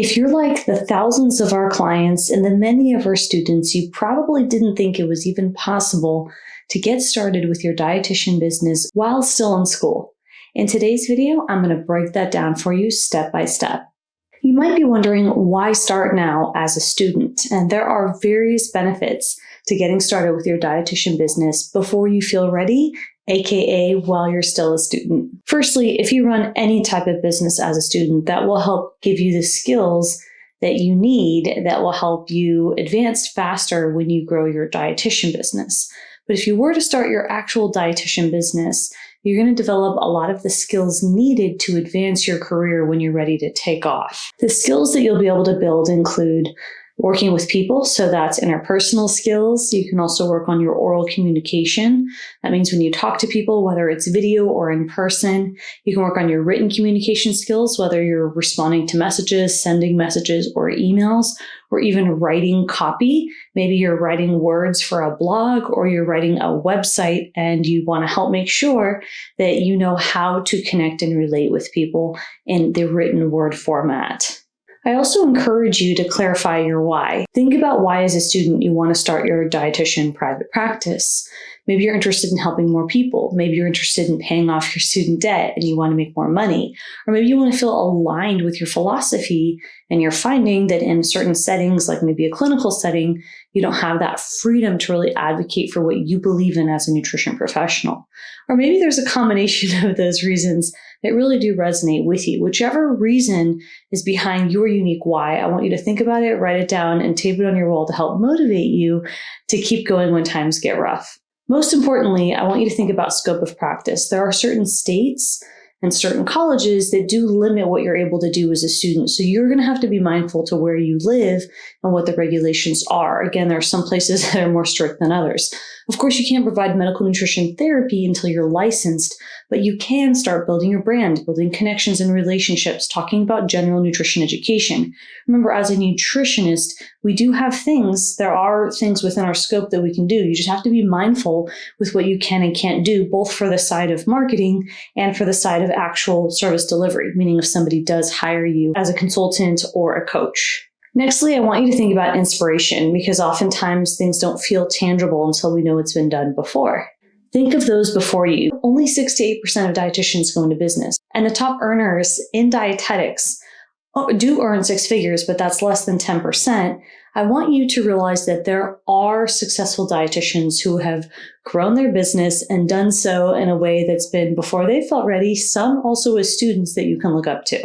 If you're like the thousands of our clients and the many of our students, you probably didn't think it was even possible to get started with your dietitian business while still in school. In today's video, I'm going to break that down for you step by step. You might be wondering, why start now as a student? And there are various benefits to getting started with your dietitian business before you feel ready, aka while you're still a student. Firstly, if you run any type of business as a student, that will help give you the skills that you need that will help you advance faster when you grow your dietitian business. But if you were to start your actual dietitian business, you're going to develop a lot of the skills needed to advance your career when you're ready to take off. The skills that you'll be able to build include working with people, so that's interpersonal skills. You can also work on your oral communication. That means when you talk to people, whether it's video or in person. You can work on your written communication skills, whether you're responding to messages, sending messages or emails, or even writing copy. Maybe you're writing words for a blog or you're writing a website and you want to help make sure that you know how to connect and relate with people in the written word format. I also encourage you to clarify your why. Think about why as a student you want to start your dietitian private practice. Maybe you're interested in helping more people. Maybe you're interested in paying off your student debt and you want to make more money. Or maybe you want to feel aligned with your philosophy and you're finding that in certain settings, like maybe a clinical setting, you don't have that freedom to really advocate for what you believe in as a nutrition professional. Or maybe there's a combination of those reasons that really do resonate with you. Whichever reason is behind your unique why, I want you to think about it, write it down, and tape it on your wall to help motivate you to keep going when times get rough. Most importantly, I want you to think about scope of practice. There are certain states and certain colleges that do limit what you're able to do as a student. So you're going to have to be mindful to where you live and what the regulations are. Again, there are some places that are more strict than others. Of course, you can't provide medical nutrition therapy until you're licensed, but you can start building your brand, building connections and relationships, talking about general nutrition education. Remember, as a nutritionist, we do have things, there are things within our scope that we can do. You just have to be mindful with what you can and can't do, both for the side of marketing and for the side of actual service delivery, meaning if somebody does hire you as a consultant or a coach. Nextly, I want you to think about inspiration, because oftentimes things don't feel tangible until we know it's been done before. Think of those before you. Only 6 to 8% of dietitians go into business, and the top earners in dietetics do earn 6 figures, but that's less than 10%. I want you to realize that there are successful dietitians who have grown their business and done so in a way that's been before they felt ready, some also as students that you can look up to.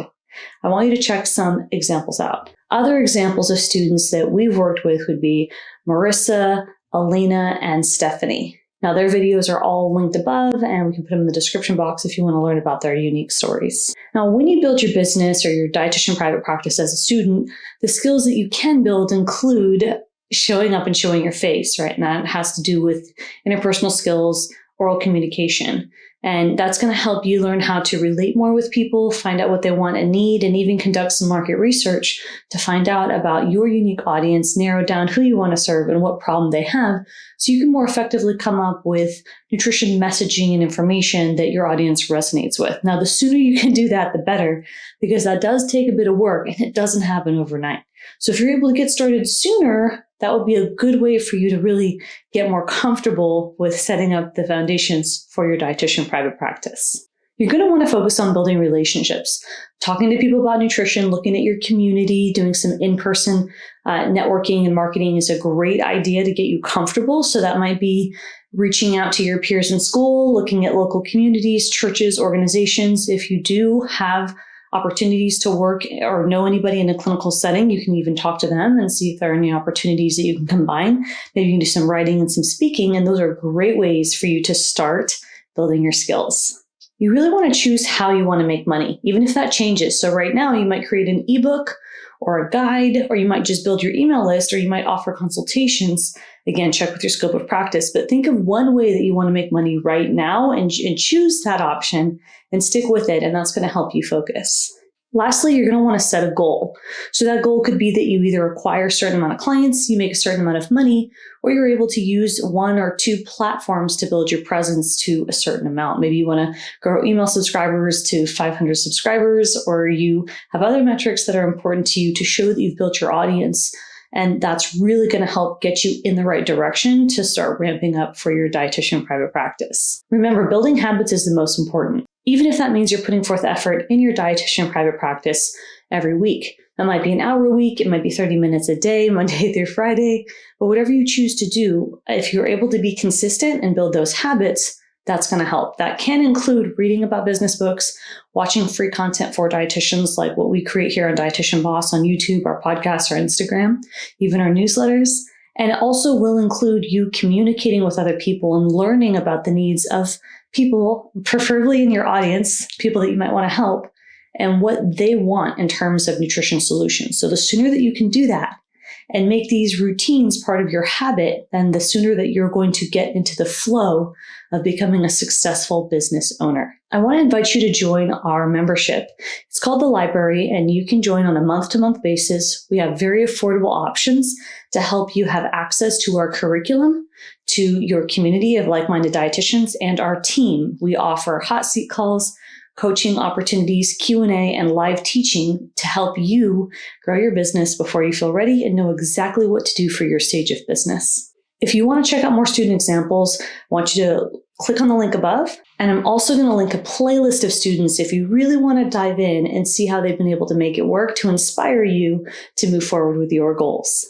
I want you to check some examples out. Other examples of students that we've worked with would be Marissa, Alina, and Stephanie. Now, their videos are all linked above, and we can put them in the description box if you want to learn about their unique stories. Now, when you build your business or your dietitian private practice as a student, the skills that you can build include showing up and showing your face, right? And that has to do with interpersonal skills, oral communication. And that's going to help you learn how to relate more with people, find out what they want and need, and even conduct some market research to find out about your unique audience, narrow down who you want to serve and what problem they have, so you can more effectively come up with nutrition messaging and information that your audience resonates with. Now, the sooner you can do that, the better, because that does take a bit of work and it doesn't happen overnight. So if you're able to get started sooner, that would be a good way for you to really get more comfortable with setting up the foundations for your dietitian private practice. You're going to want to focus on building relationships, talking to people about nutrition, looking at your community, doing some in-person networking and marketing is a great idea to get you comfortable. So that might be reaching out to your peers in school, looking at local communities, churches, organizations. If you do have opportunities to work or know anybody in a clinical setting, you can even talk to them and see if there are any opportunities that you can combine. Maybe you can do some writing and some speaking, and those are great ways for you to start building your skills. You really want to choose how you want to make money, even if that changes. So right now you might create an ebook or a guide, or you might just build your email list, or you might offer consultations. Again, check with your scope of practice, but think of one way that you want to make money right now and choose that option and stick with it. And that's going to help you focus. Lastly, you're going to want to set a goal. So that goal could be that you either acquire a certain amount of clients, you make a certain amount of money, or you're able to use one or two platforms to build your presence to a certain amount. Maybe you want to grow email subscribers to 500 subscribers, or you have other metrics that are important to you to show that you've built your audience. And that's really going to help get you in the right direction to start ramping up for your dietitian private practice. Remember, building habits is the most important. Even if that means you're putting forth effort in your dietitian private practice every week. That might be an hour a week, it might be 30 minutes a day, Monday through Friday, but whatever you choose to do, if you're able to be consistent and build those habits, that's going to help. That can include reading about business books, watching free content for dietitians like what we create here on Dietitian Boss on YouTube, our podcast, our Instagram, even our newsletters. And it also will include you communicating with other people and learning about the needs of people, preferably in your audience, people that you might want to help, and what they want in terms of nutrition solutions. So the sooner that you can do that and make these routines part of your habit, then the sooner that you're going to get into the flow of becoming a successful business owner. I want to invite you to join our membership. It's called the Library, and you can join on a month-to-month basis. We have very affordable options to help you have access to our curriculum, to your community of like-minded dietitians, and our team. We offer hot seat calls, coaching opportunities, Q&A, and live teaching to help you grow your business before you feel ready and know exactly what to do for your stage of business. If you want to check out more student examples, I want you to click on the link above. And I'm also going to link a playlist of students if you really want to dive in and see how they've been able to make it work to inspire you to move forward with your goals.